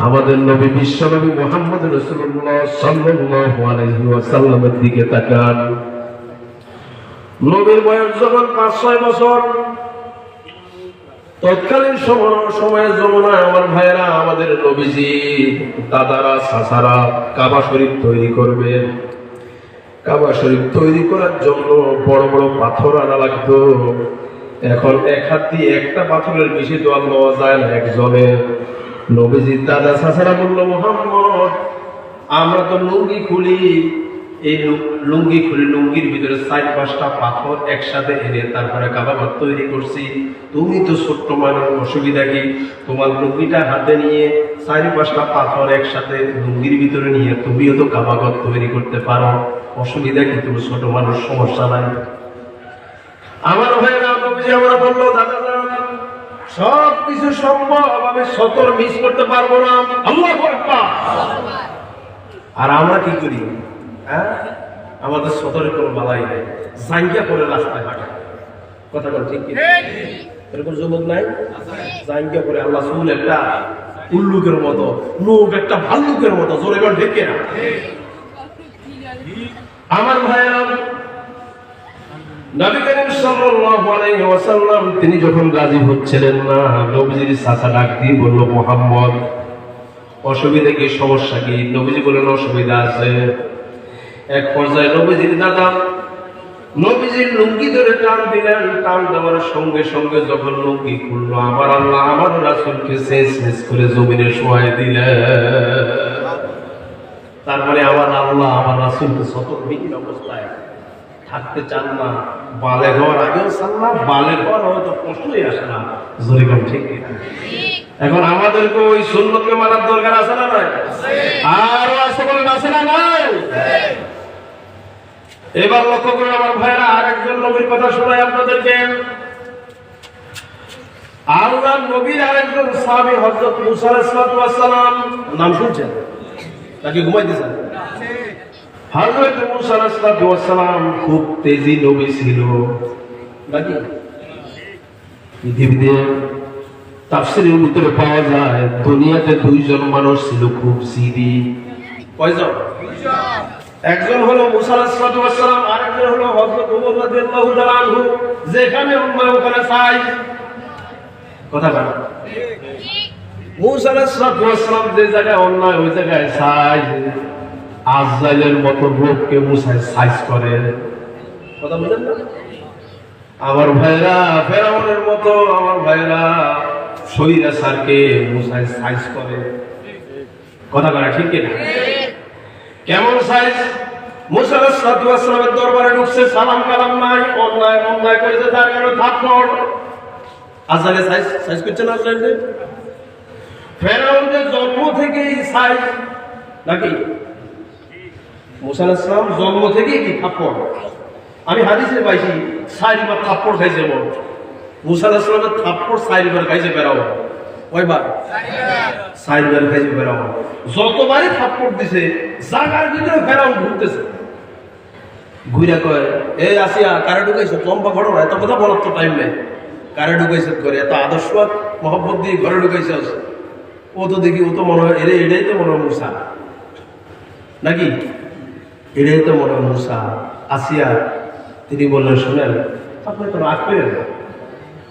আমাদের নবী বিশ্বনবী মুহাম্মদ রাসূলুল্লাহ সাল্লাল্লাহু আলাইহি ওয়াসাল্লামের দিকে তাকান। নবীর বয়স যখন 5-6 বছর, তৎকালীন সময়ে যমুনায় আমার ভাইরা, আমাদের নবীজি দাদারা চাচারা কাবা শরীফ তৈরি করবে। কাবা শরীফ তৈরি করার জন্য বড় বড় পাথর আনা লাগতো। এখন এক হাত দিয়ে একটা পাথরের বেশি দোয়া নেওয়া যায় না একজনের। নবীজির দাদা চাচারা বলল, মুহাম্মদ আমরা তো লুঙ্গি খুলি, এই লুঙ্গি খুলি, লুঙ্গির ভিতরে 4-5টা পাথর একসাথে এনে তারপরে কাবাঘর তৈরি করছি। তুমি তো ছোট্ট মানুষ, অসুবিধা কি? তোমার লুঙ্গিটা হাতে নিয়ে 4-5টা পাথর একসাথে লুঙ্গির ভিতরে নিয়ে তুমিও তো কাবাঘর তৈরি করতে পারো, অসুবিধা কি? তুমি ছোট মানুষ, সমস্যা নাই। আমার ভাইয়েরা, নবীজি আমরা বললো, দাদা সব কিছু সম্ভব, আমি সতর মিস করতে পারবো না। আল্লাহু আকবার। আর আমরা কি করি? হ্যাঁ, আমাদের সতরে কোনো বালাই নেই, জাঙ্গিয়া করে রাস্তায় হাঁটা। কথা বল ঠিক কি? এরকম যুবক নাই? জাঙ্গিয়া করে আল্লাহ সুল একটা উল্লুকের মতো, লোক একটা ভাল্লুকের মতো, জোরে বল ঠিক কিনা? আমার ভাইয়া, নবী করিম সাল্লাল্লাহু আলাইহি ওয়াসাল্লাম তিনি যখন রাজি হচ্ছিলেন না, নবীজির চাচা ডাক দিয়ে বলল, মুহাম্মদ অসুবিধা কি, সমস্যা কি? নবীজি বললেন, অসুবিধা আছে। এক পর্যায়ে নবীজির দাদা নবীজির লুঙ্গি ধরে টান দিলেন। টান দেওয়ার সঙ্গে সঙ্গে যখন লুঙ্গি খুললো, আমার আল্লাহ আমার রাসূলকে শেষ করে জমিনে শোয়াই দিলেন। তারপরে আমার আল্লাহ আমার রাসূলকে সতর্কবিহীন অবস্থায় থাকতে চান না। বালে হওয়ার আগেও চান না, বালে হওয়ার হয়তো প্রশ্নই আসে না। জোরে কম ঠিক কিনা? এখন আমাদেরকে ওই সুন্নতকে মানার দরকার আছে না নাই? আরো আছে, বলেন আছে না নাই? এবার লক্ষ্য করে আমার ভাইরা, আরেকজন নবীর কথা শোনাই আপনাদেরকে। আল্লাহ নবীর আরেকজন সাহাবী হযরত মুসা আলাইহিস সালাম, নাম শুনছেন নাকি ঘুমাইতেছেন? হযরত মুসা আলাইহিস সালাম খুব তেজি নবী ছিল নাকি? পৃথিবীতে তাফসীরের ভিতরে পাওয়া যায় দুনিয়াতে 2জন মানুষ ছিল খুব জিদি। কয়জন? 2জন। একজন হলো মুসা আলাইহিস সালাম, আরেকজন হলো হযরত ওমর রাদিয়াল্লাহু তাআলা আনহু। যেখানে উম্মাহ ওখানে চাই। কথা বল ঠিক। মুসা আলাইহিস সালাম যে জায়গায় অন্যায় ওই জায়গায় চাই। আজরাইলের মতো লোককে মুসা সাইজ করে। কথা বুঝেন না? আমার ভাইরা, ফেরাউনের মতো আমার ভাইরা সৈরাসারকে মুসা সাইজ করে। কথা বলা ঠিক কিনা? কেমন সাইজ? মুসা আলাইহিস সালামের দরবারে ঢুকছে, সালাম কালাম নাই, অন্যায় করেছে, তার কারণে থাপ্পড়। আজরাইলে সাইজ করছে না? আজরাইলে ফেরাউনের জন্ম থেকেই সাইজ নাকি? মুসা আলাইহিস সালাম জন্ম থেকেই কি থাপ্পড়? আমি হাদিসে পাইছি 4বার থাপ্পড় খাইছে। বল, মুসা আলাইহিস সালামের থাপ্পড় 4বার খাইছে বেরাও। কয়বার? 4বার খাইছে বেরাও। যতবারই থাপ্পড় দিছে জায়গার ভিতরে ফেরাও ঘুরতেছে। ঘুরে কয়, এই আসিয়া কারে ঢুকাইছে? লম্বা ঘটনা, এত কথা বলার তো টাইম নেই। কারে ঢুকাইছে করে এত আদর্শ মহব্বত দিয়ে ঘরে ঢুকাইছে। ও তো দেখি, ও তো মনে হয় এটাই তো মনে হয় মুসা নাকি? এটাই তো মনে হয় মুসা। আসিয়া তিনি বললেন, শোনেন, আপনি তো রাগ করেন না,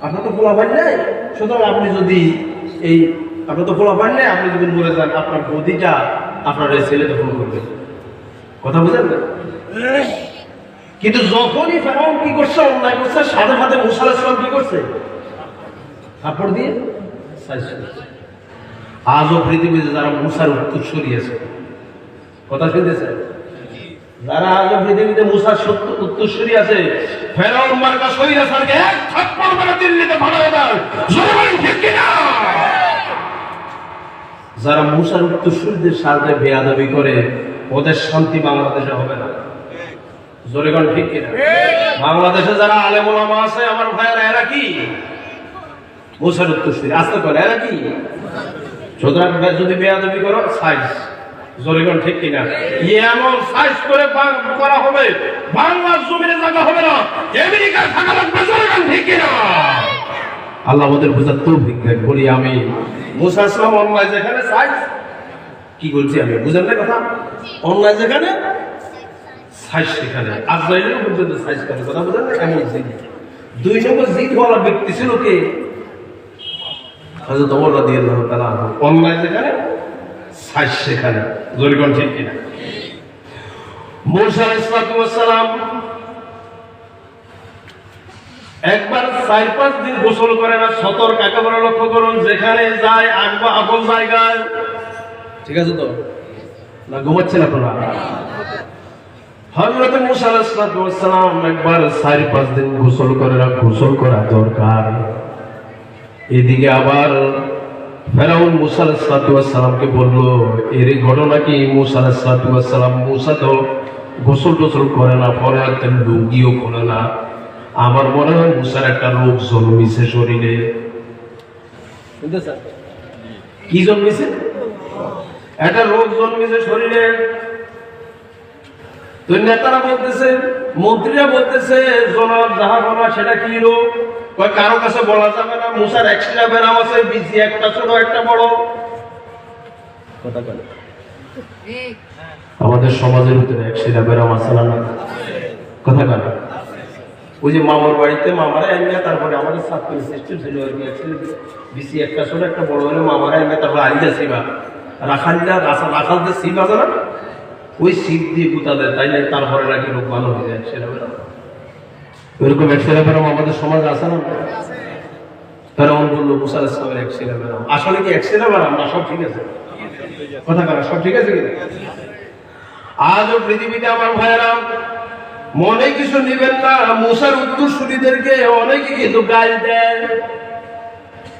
আপনার তো পোলাপান নেই, সুতরাং আপনি যদি আপনার তো পোলাপান নেই, আপনি যদি বলে যান আপনার গদিটা আপনার এই ছেলেতে ফোন করবে। কথা বুঝেন না? কিন্তু যখনই ফেরাউন কি করছে, অন্যায় করছে, সাথে সাথে মুসা আলাইহিস সালাম কি করছে? থাপ্পড় দিয়ে সাইজ করছে। আজও পৃথিবীতে যারা মুসার উত্তরসূরি আছে, কথা শুনতেছে, যারা আজও পৃথিবীতে মুসার উত্তরসূরি আছে, ফেরাউন মার্কা সৈরাসারকে এক থাপ্পড় মেরে দিল্লিতে ভাড়ায় দেয়। জোরে বলেন ঠিক কিনা? যারা মুসার উত্তরসূরিদের সাথে বেয়াদবি করে, ওদের শান্তি বাংলাদেশে হবে না। জোরে বলেন ঠিক কিনা? বাংলাদেশে যারা আলেম ওলামা আছে আমার ভাইয়েরা, এরা কি মুসার উত্তরসূরি? আস্তে করে এরা কি? সুতরাং যদি বেয়াদবি করো সাইজ। জোরে বলেন ঠিক কিনা? এমন সাইজ করে করা হবে, বাংলার জমিনে জায়গা হবে না, আমেরিকায় থাকা লাগবে। জোরে বলেন ঠিক কিনা? আল্লাহ আমাদের বোঝার তৌফিক দেন, বলি আমি। মুসা আসলাম অন্যায় যেখানে সাইজ, কি বলছি আমি বুঝেন না কথা, অন্যায় যেখানে সাইজ সেখানে আজরাইলের পর্যন্ত সাইজ করে, কথা বুঝেন না কেমন জিদ। 2 নম্বর জিদওয়ালা ব্যক্তি ছিল কে? হযরত ওমর রাদিয়াল্লাহু তাআলা। অন্যায় যেখানে সাইজ সেখানে, জোরে ঠিক কিনা? মুসা আলাইহিস সালাম একবার 4-5 দিন গোসল করে না। সতর্ক একেবারে লক্ষ্য করুন, যেখানে যায় আসবো আপন জায়গায়, ঠিক আছে তো না? ঘুমাচ্ছেন আপনারা? হযরত মুসা আলাইহিস সালাম একবার 4-5 দিন গোসল করে না, গোসল করা দরকার। এদিকে আবার ফেরাউন মুসা আলাইহিস সালামকে বলল, এর ঘটনা কি? মুসা আলাইহিস সালাম, মুসা তো গোসল টোসল করে না, পরে একটা লুঙ্গিও করে না, আমার মনে হয় মুসার একটা রোগ জন্মিছে শরীরে। কি জন্মিছে? একটা রোগ জন্মিছে শরীরে। তো নেতারা বলতেছে, মন্ত্রীরা বলতেছে, জনাব জাহাপনা সেটা কি রোগ? কারো কাছে বলা যাবে না। মুসার এক্সট্রা ব্যারাম আছে, বিসি একটা ছোট একটা বড়। কথা বলে আমাদের সমাজের ভিতরে এক্সট্রা ব্যারাম আছে না? কথা বলে ওই যে মামার বাড়িতে মামারা এনে, তারপরে আমাদের ছাত্র সিস্টেম ছিল আর কি, বিসি একটা ছোট একটা বড় হলে মামারা এনে, তারপরে আইলে সিবা রাখালদের সিপ আছে না, ওই সিপ দিয়ে গুতা দেয়, তাই না? তারপরে নাকি রোগ ভালো হয়ে যায়। ওইরকম এক্সেরা বেরাম আমাদের সমাজে আছে না? ফেরাউন বললো মুসা আলাইহিস সালামের এক্সেরা বেরাম। আসলে কি এক্সেরা বেরাম না? সব ঠিক আছে? কথা কারা সব ঠিক আছে কিনা? আজও পৃথিবীতে আমার ভাইয়েরা মনে কিছু নেবেন না, মুসার উত্তরসূরিদেরকে অনেকে কিন্তু গাল দেয়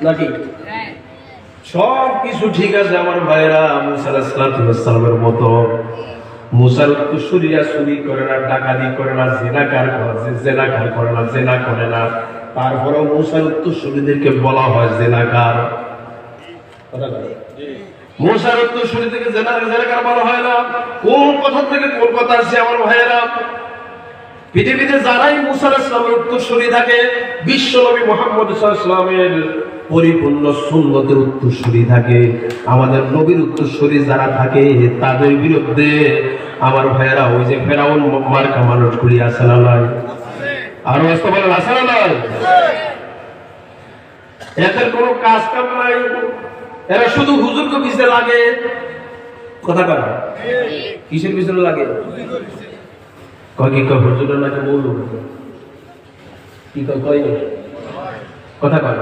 নাকি? সব কিছু ঠিক আছে আমার ভাইয়েরা, মুসা আলাইহিস সালামের মতো মুসার উত্তরসূরিরা চুরি করে না, ডাকাতি করে না, জেনাকার করে না, জেনা করে না, তারপরেও মুসার উত্তরসূরিদেরকে বলা হয় জেনাকার। মুসার উত্তরসূরিদেরকে জেনাকার বলা হয় না। কোন কথা থেকে কোন কথা আছে আমার ভাইয়েরা? পৃথিবীতে যারাই মুসা আলাইহিস সালামের উত্তরসূরি থাকে, বিশ্ব নবী মুহাম্মদ সাল্লাল্লাহু আলাইহি ওয়াসাল্লামের পরিপূর্ণ সুন্নতের উত্তরসূরি থাকে, আমাদের নবীর উত্তরসূরি যারা থাকে, তাদের বিরুদ্ধে আমার ভাইয়েরা ওই যে ফেরাউন মার্কা মানুষগুলি আছে না নাই? আর আসতে বলেন আছে না নাই? এদের কোনো কাজ কাম নাই, এরা শুধু হুজুরকে পিছনে লাগে। কথা কয় কিসের পিছনে লাগে? হুজুরের নাকি বলল কি কয় কথা কয়।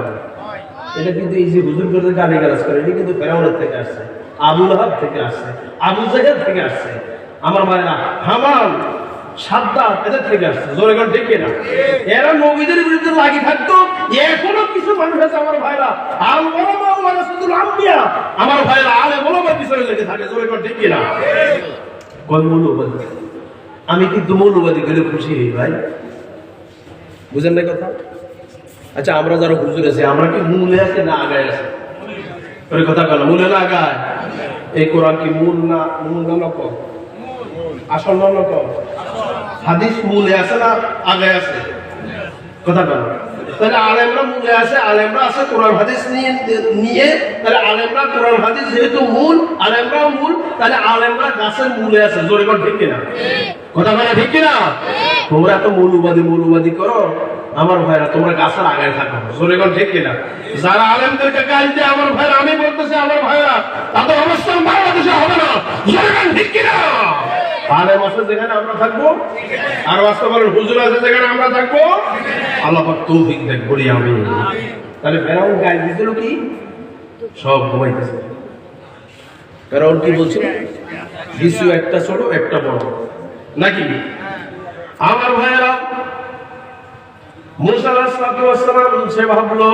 এটা কিন্তু এই যে হুজুর করে গালি গালাজ করে, এটা কিন্তু ফেরাউনের থেকে আসছে, আবু লাহাব থেকে আসছে, আবু জাহেল থেকে আসছে, আমার ভাইরা হামান সাদ্দাত এদের থেকে আসছে। জোরে করে ঠিক না? এরা নবীদের বিরুদ্ধে লাগি থাকতো। এখনো কিছু মানুষ আছে আমার ভাইরা, আল ওলামা ওয়া রাসূলুল আম্বিয়া, আমার ভাইরা আলেম ওলামার পিছনে লেগে থাকে। জোরে করে ঠিক না? কোন মৌলবাদী? আমি কিন্তু মৌলবাদী গেলে খুশি হই ভাই, বুঝেন না কথা? আচ্ছা, আমরা যারা হুজুর আছি, আমরা কি মূলে আছে না আগায় আছে? ওই কথা বলো, মূলে না আগায়? এই কোরআন কি মূল না? মূল না নকল? আসল না নকল? হাদিস মূলে আছে না আগায় আছে? কথা বলো। তাহলে আলেমরা মূলে আছে, আলেমরা আছে কোরআন হাদিস নিয়ে, তাহলে আলেমরা কোরআন হাদিস যেহেতু মূল, আলেমরাও মূল, তাহলে আলেমরা গাছের মূলে আছে। জোরে করে ঠিক কিনা? কথা বলা ঠিক কিনা? তোমরা এত মৌলবাদী করো আমার ভাইরা, তোমরা গাছের আগায় থাকো। জোরে করে ঠিক কিনা? যারা আলেমদেরকে গাল দেয় আমার ভাইরা, আমি বলতেছি আমার ভাইরা, তাদের অবস্থান বাংলাদেশে হবে না। জোরে করে ঠিক কিনা? আলেম আছে যেখানে আমরা থাকবো, আর বাস্তবের হুজুর আছে যেখানে আমরা থাকবো। আল্লাহ পাক তৌফিক দেখ বলি আমি। তাহলে ফেরাউন গাল দিছিল কি? সব ঘুমাইতেছে। ফেরাউন কি বলছিল? কিছু একটা ছোট একটা বড় নাকি? আমার ভাইয়েরা, মুসা আলাইহিস সালাম সে ভাবলো,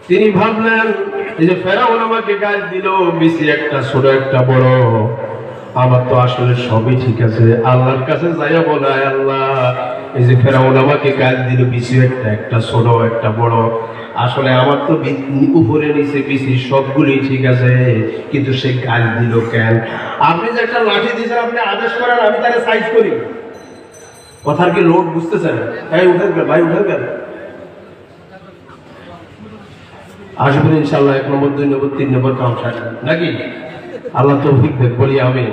তিনি ভাবলেন এই যে ফেরাউন আমাকে গাল দিল, বেশি একটা ছোট একটা বড়, আমার তো আসলে সবই ঠিক আছে। আল্লাহর কাছে যাইয়া বলে, আল্লাহ এই যে ফেরাউন আমাকে গাল দিল, বেশি একটা ছোট একটা বড়, আসলে আমার তো উপরে নিচে বেশি সবগুলি ঠিক আছে, কিন্তু সে গাল দিল কেন? আপনি যে একটা লাঠি দিয়েছেন, আপনি আদেশ করেন, আমি তাহলে সাইজ করি। কথার কি লোড বুঝতেছেন? ভাই উঠেন গেল, ভাই উঠেন গেল। আসবেন ইনশাআল্লাহ। 1 নম্বর 2 নম্বর 3 নম্বর কাম সারা নাকি আল্লাহ তৌফিক দেখ বলি আমি।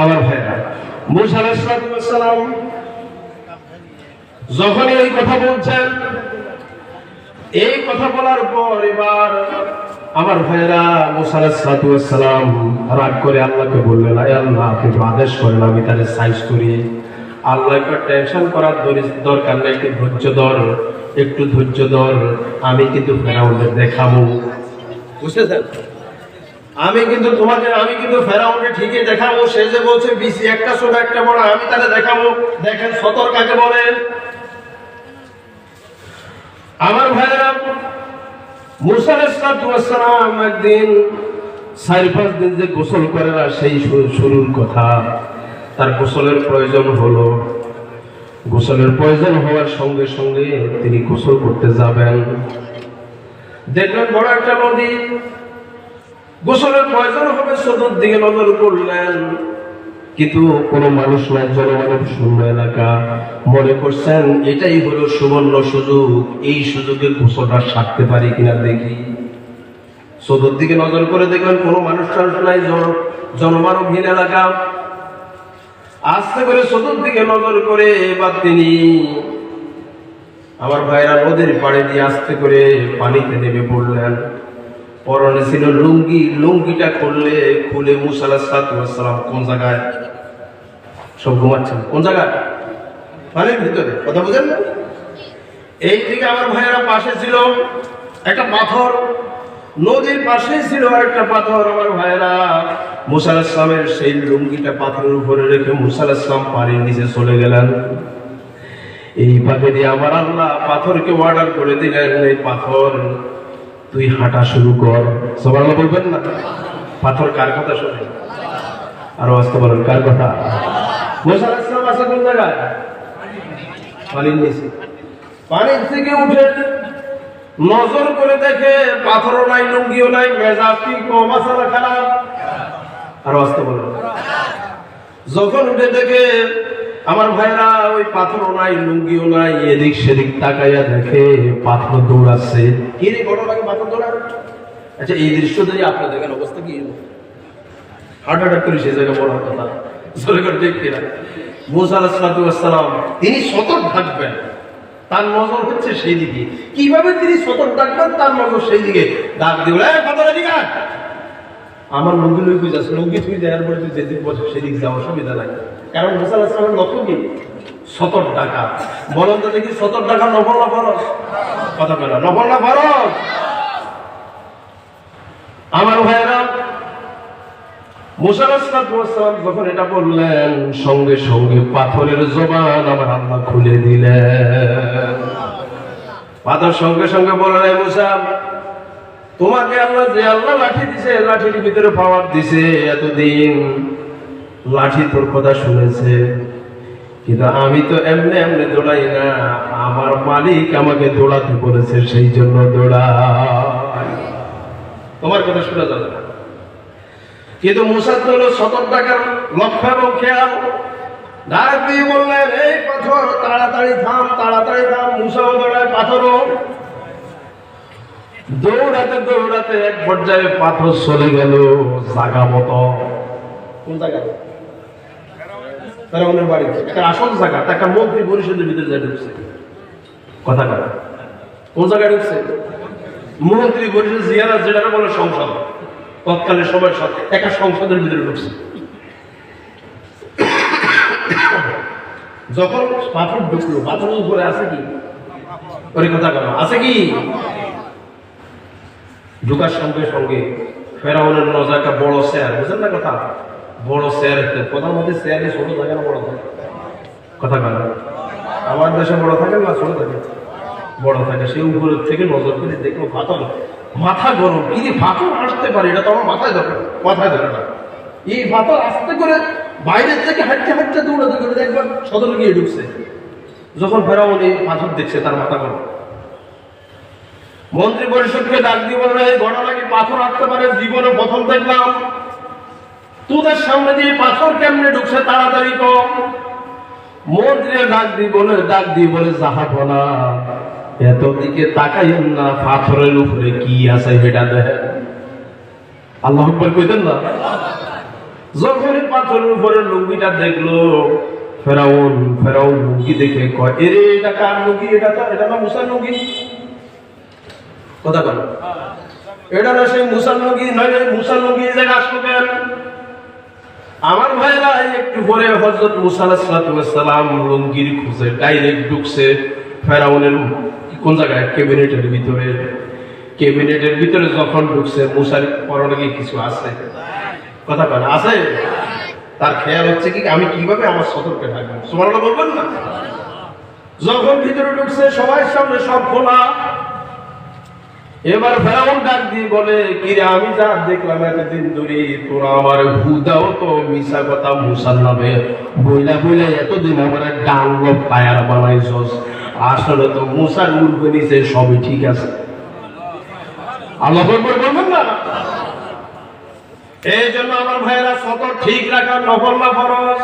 আমার ভাইরা, মুসা আলাইহিস সালাম যখনই এই কথা বলছেন, এই কথা বলার পর এবার আমার ভাইরা মুসা আলাইহিস সালাম রাগ করে আল্লাহকে বললেন, আয় আল্লাহ, আপনি তো আদেশ করেন আমি তাহলে সাইজ করি। আল্লাহ একটু টেনশন করার দরকার নেই, একটু ধৈর্য ধর, একটু ধৈর্য ধর, আমি কিন্তু ফেরাউনদের দেখাবো। বুঝতেছেন? আমি কিন্তু ফেরাউনকে ঠিকই দেখাবো। সে যে বলছে বিসি একটা ছোট একটা বড়, আমি তাহলে দেখাবো। দেখেন সতর কাকে বলে। আমার ভাইরা, মুসা আলাইহিস সালাম একদিন 4-5 দিন যে গোসল করে না, সেই শুরুর কথা। তার গোসলের প্রয়োজন হলো। গোসলের প্রয়োজন হওয়ার সঙ্গে সঙ্গে তিনি গোসল করতে যাবেন। দেখলেন বড় একটা নদী, গোসলের প্রয়োজন হবে, চতুর্দিকে নজর করলেন, কিন্তু কোনো মানুষ নাই, জনমানব শূন্য এলাকা। মনে করছেন এটাই হলো সুবর্ণ সুযোগ, এই সুযোগে গোসলটা সারতে পারি কিনা দেখি। চতুর্দিকে নজর করে দেখবেন কোনো মানুষ নাই, জনমানবহীন এলাকা। আস্তে করে চতুর্দিকে নজর করে এবার তিনি আমার ভাইরা নদীর পাড়ে দিয়ে আস্তে করে পানিতে নেমে পড়লেন। পরনে ছিল লুঙ্গি, লুঙ্গিটা খুলে মুসা আলাইহিস সালাম কোন জায়গায়? সব ঘুমাচ্ছেন কোন জায়গায়? পানির ভিতরে। কথা বুঝেন না? এই থেকে আমার ভাইয়েরা পাশে ছিল একটা পাথর, নদীর পাশেই ছিল আরেকটা পাথর। আমার ভাইয়েরা মুসা আলাইহিস সালামের সেই লুঙ্গিটা পাথরের উপরে রেখে মুসা আলাইহিস সালাম পানির নিচে চলে গেলেন। এই ভাবে দিয়ে আমার আল্লাহ পাথরকে অর্ডার করে দিলেন, এই পাথর তুই হাঁটা শুরু কর। সুবহানাল্লাহ বলবেন না? পাথর কার কথা শোনে? আরো আসতে বলেন, কার কথা? মুসা আলাইহিস সালাম আছে কোন জায়গায়? পানির নিচে। পানির থেকে উঠে নজর করে দেখে পাথরও নাই, লুঙ্গিও নাই, মেজাজ কি কম আছে না খারাপ? আরো আসতে বলেন। যখন উঠে দেখে আমার ভাইরা ওই পাথরও নাই, লুঙ্গিও নাই, এদিক সেদিক তাকাইয়া দেখে পাথর দৌড়াচ্ছে। কি রে ঘটনাকে পাথর দৌড়ায়? আচ্ছা, এই দৃশ্য যদি আপনি দেখেন অবস্থা কি? হার্ট অ্যাটাক করে সে জায়গায় বলার কথা দেখতে না। মুসা আলাইহিস সালাম তিনি সতর্ক থাকবেন, তার নজর হচ্ছে সেই দিকে। কিভাবে তিনি সতর্ক থাকবেন? তার নজর সেই দিকে। ডাক দিবে, পাথরের দিকে আমার লুঙ্গি লুঙ্গি যাচ্ছে, লুঙ্গি তুই দেওয়ার পরে তুই যেদিক বসে সেদিক যাওয়া অসুবিধা নাই। কারণ মুসা আলাইহিস সালামের লক্ষ্য কি? সতর্ক ডাকা। বলেন তো দেখি, সতর্ক ডাকা নফল না ফরজ? কথা বলে নফল না ফরজ? আমার ভাইয়েরা, মুসা আলাইহিস সালাম যখন এটা বললেন, সঙ্গে সঙ্গে পাথরের জবান আমার আল্লাহ খুলে দিলেন। পাথর সঙ্গে সঙ্গে বললেন, মুসা, তোমাকে আল্লাহ যে আল্লাহ লাঠি দিছে, লাঠির ভিতরে পাওয়ার দিছে, এতদিন লাঠি তোর কথা শুনেছে, কিন্তু আমি তো এমনি এমনি দৌড়াই না, আমার মালিক আমাকে দৌড়াতে বলেছে, সেই জন্য দৌড়াই। তোমার কথা শোনা যাবে না। কিন্তু মুসা তো হলো সতর্ক থাকার লক্ষ্য এবং খেয়াল। ডাক দিয়ে বললেন, এই পাথর তাড়াতাড়ি থাম, তাড়াতাড়ি থাম। মুসাও দৌড়ায়, পাথরও দৌড়াতে দৌড়াতে এক পর্যায়ে পাথর চলে গেল জায়গা মতো। কোন জায়গা? ফেরাউনের বাড়িতে একটা আসল জায়গা, একটা মন্ত্রী পরিষদের ভিতরে যা ঢুকছে। কথা কথা কোন জায়গায় ঢুকছে? মন্ত্রী পরিষদ, জিয়ারত যেটা বলে সংসদ, তৎকালীন সময়ের সাথে একটা সংসদের ভিতরে ঢুকছে। যখন পাথর ঢুকলো, পাথরের উপরে আছে কি? ওই কথা কথা আছে কি? ঢুকার সঙ্গে সঙ্গে ফেরাউনের নজর একটা বড় চেয়ার, বুঝলেন না কথা? বড় চেয়ার, প্রধানমন্ত্রী চেয়ারে ছোট থাকে না বড় থাকে? কথা কথা আমার দেশে বড় থাকে না ছোট থাকে? বড় থাকে। সে উপরের থেকে নজর করে দেখলো পাথর, মাথা গরম। কি পাথর আসতে পারে, এটা তো আমার মাথায় ধরে না। এই পাথর আস্তে করে বাইরের থেকে হাঁটতে হাঁটতে দৌড়াতে দৌড়াতে একবার সদরে গিয়ে ঢুকছে। যখন ফেরাউন এই পাথর দেখছে, তার মাথা গরম। মন্ত্রী পরিষদকে ডাক দিয়ে বললেন, এই ঘটনা কি পাথর আসতে পারে? জীবনে প্রথম দেখলাম। তোদের সামনে দিয়ে পাথর কেমনে ঢুকছে, তাড়াতাড়ি কম। মন্ত্রী ডাক দিয়ে বলে, জাহাপনা, এত দিকে তাকাইন না, পাথরের উপরে কি আছে সেটা দেখেন। আল্লাহু আকবার কইতেন না? যখন পাথরের উপরে লুঙ্গিটা দেখলো ফেরাউন লুঙ্গি দেখে কয়, এরে এটা কার লুঙ্গি? এটা না মুসার লুঙ্গি। কথা বলো, এটা না সেই মুসার লুঙ্গি, নয় মুসার লুঙ্গি এই জায়গায় আসলো কেন? আমার ভাইরা একটু পরে হযরত মুসা আলাইহিস সালাম লুঙ্গির খুঁজে ডাইরেক্ট ঢুকছে ফেরাউনের কোন জায়গায়, ক্যাবিনেটের ভিতরে যখন ঢুকছে, মুসার পরনে কি কিছু আছে? কথা বলে আছে? তার খেয়াল হচ্ছে কি আমি কিভাবে আমার সতর্কে থাকবো। সুবহানাল্লাহ বলবেন না? যখন ভিতরে ঢুকছে সবার সামনে সব খোলা। এবার ফেরাউন ডাক দিয়ে বলে, কিরে আমি যা দেখলাম এতদিন ধরে তোরা আমার হুদাও তো মিশা কথা মুসার নামে বইলা এতদিন আমার ডাঙ্গো পায়ার বানাইছস, আসলে তো মুসার উর্বে নিচে সবই ঠিক আছে। আল্লাহ বলবেন না? এই জন্য আমার ভাইয়েরা সতর ঠিক রাখা নফল না ফরজ?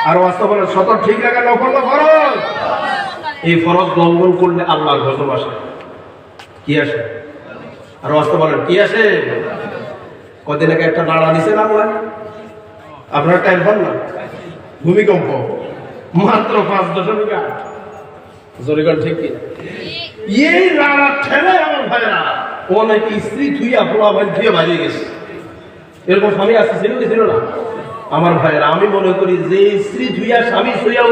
আর বাস্তব সতর ঠিক রাখা নফল না ফরজ? এই ফরজ লঙ্ঘন করলে আল্লাহর গজব আসে। কি আসে? আর বাস্তব বলেন কি আসে? কদিন আগে একটা নাড়া দিছে না আল্লাহ, আপনার টাইম পান না? ভূমিকম্প মাত্র 5.8 জরিগান, ঠিক কি? এই নাড়া ঠেলে আমার ভাইয়েরা অনেক স্ত্রী ধুইয়া পোলা ভাই ধুয়ে বাজিয়ে গেছে। এরকম স্বামী আছে ছিল না আমার ভাইয়েরা? আমি মনে করি যে স্ত্রী ধুইয়া স্বামী শুয়াও,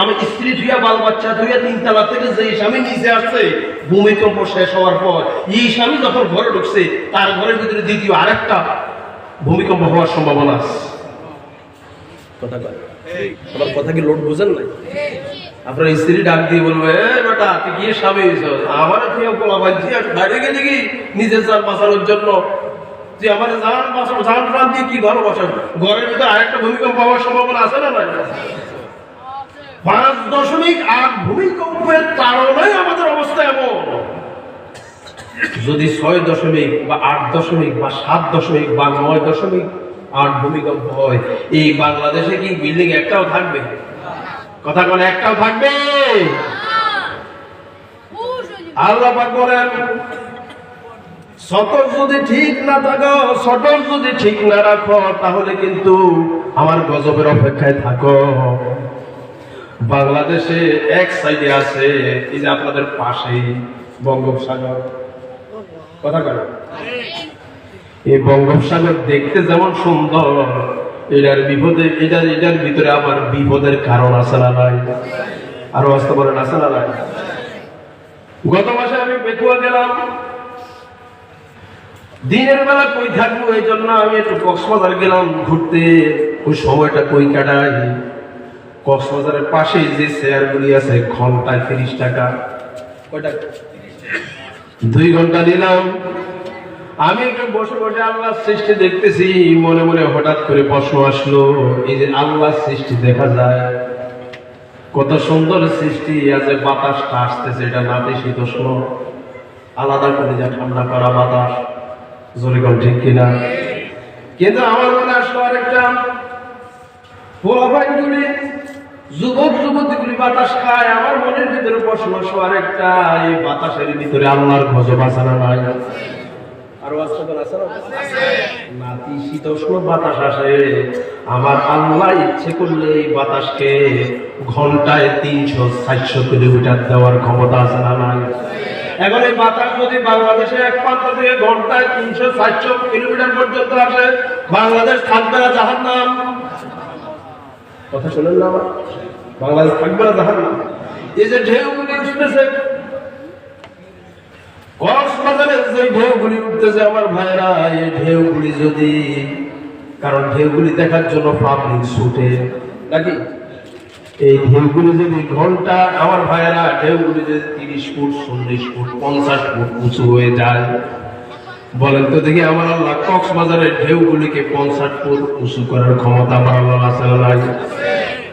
আমি স্ত্রী ধুইয়া বাল বাচ্চা ধুইয়া 3 তলা থেকে যে স্বামী নিচে আসছে ভূমিকম্প শেষ হওয়ার পর, এই স্বামী যখন ঘরে ঢুকছে তার ঘরের ভিতরে দ্বিতীয় আরেকটা ভূমিকম্প হওয়ার সম্ভাবনা আছে। আমার কথা কি লোড বুঝেন নাই? আপনার স্ত্রী ডাক দিয়ে বলবে, বেটা তুই গিয়ে স্বামী আমার বাইরে গেলে কি নিজের জান বাঁচানোর জন্য, যে আমার জান প্রাণ দিয়ে কি ঘর বসান, ঘরের ভিতরে আরেকটা ভূমিকম্প হওয়ার সম্ভাবনা আছে না? 5.8 ভূমিকম্পের কারণে আমাদের অবস্থা এমন। যদি 6 বা 8 বা 7 বা 9.8 ভূমিকম্প হয়, এই বাংলাদেশে কি বিল্ডিং একটাও থাকবে? কথা বলে একটাও থাকবে? আল্লাহ পাক বলেন, সতর যদি ঠিক না থাকো, সতর যদি ঠিক না রাখো, তাহলে কিন্তু আমার গজবের অপেক্ষায় থাকো। বাংলাদেশে এক সাইডে আছে এই যে আপনাদের পাশেই বঙ্গোপসাগর। কথা বলেন, এই বঙ্গোপসাগর দেখতে যেমন সুন্দর, এটার ভিতরে আবার বিপদের কারণ আছে না নাই? আরো আসতে বলেন আছে না নাই? গত মাসে আমি বেতুয়া গেলাম, দিনের বেলা কই থাকবো, এই জন্য আমি একটু কক্সবাজার গেলাম ঘুরতে। ওই সময়টা কই কাটাই, কক্সবাজারের পাশে যে চেয়ারগুলি আছে ঘন্টায় 30 টাকা। কয়টা? 2 ঘন্টা নিলাম। আমি একটু বসে আল্লাহর সৃষ্টি দেখতেছি, মনে মনে হঠাৎ করে প্রশ্ন আসলো, এই যে আল্লাহর সৃষ্টি দেখা যায়, কত সুন্দর সৃষ্টি আছে, বাতাসটা আসতেছে, এটা নাতিশীতোষ্ণ আলাদা করে যা ঠান্ডা করা বাতাস, জোরে কম ঠিক কিনা? কিন্তু আমার মনে আসলো আরেকটা, পোলাপাইনগুলি যুবক যুবতীগুলি বাতাস খায়। আমার মনের ভিতরে প্রশ্ন আসলো আরেকটা, এই বাতাসের ভিতরে আল্লাহর গজব আছে না নাই? আরো আছে না? নাতিশীতোষ্ণ বাতাস আসে। আমার আল্লাহ ইচ্ছে করলে এই বাতাসকে ঘন্টায় 300-400 কিলোমিটার দেওয়ার ক্ষমতা আছে না নাই? এখন এই বাতাস যদি বাংলাদেশের এক প্রান্ত থেকে ঘন্টায় 300-400 কিলোমিটার পর্যন্ত আসে, বাংলাদেশ থাকবে না জাহান্নাম? কথা শোনেন না আমার? বাংলাদেশ থাকবে না জাহান্নাম? এই যে ঢেউগুলি উঠতেছে কক্সবাজারে, যে ঢেউগুলি উঠতেছে আমার ভাইরা, এই ঢেউগুলি যদি, কারণ ঢেউগুলি দেখার জন্য পাবলিক ছুটে নাকি, এই ঢেউগুলি যদি ঘন্টা, আমার ভাইয়েরা ঢেউগুলি যদি 30 ফুট 40 ফুট 50 ফুট উঁচু হয়ে যায়, বলেন তো দেখি আমার আল্লাহ কক্সবাজারের ঢেউগুলিকে 50 ফুট উঁচু করার ক্ষমতা আমার আল্লাহ আছে না নাই?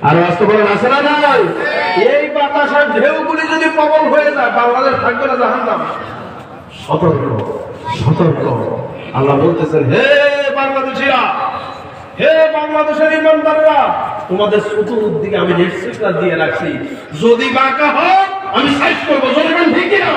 আর বাস্তব বলেন আছে না নাই? এই বাতাসের ঢেউগুলি যদি প্রবল হয়ে যায়, বাংলাদেশ থাকবে না জাহান্নাম? সতর্ক সতর্ক। আল্লাহ বলতেছেন, হে বাংলাদেশিরা, হে বাংলাদেশের ইমানদাররা, তোমাদের চতুর্দিকে আমি রেড সিগন্যাল দিয়ে রাখছি, যদি বাঁকা হয় আমি সাইজ করবো, জনগণ ঠিক না।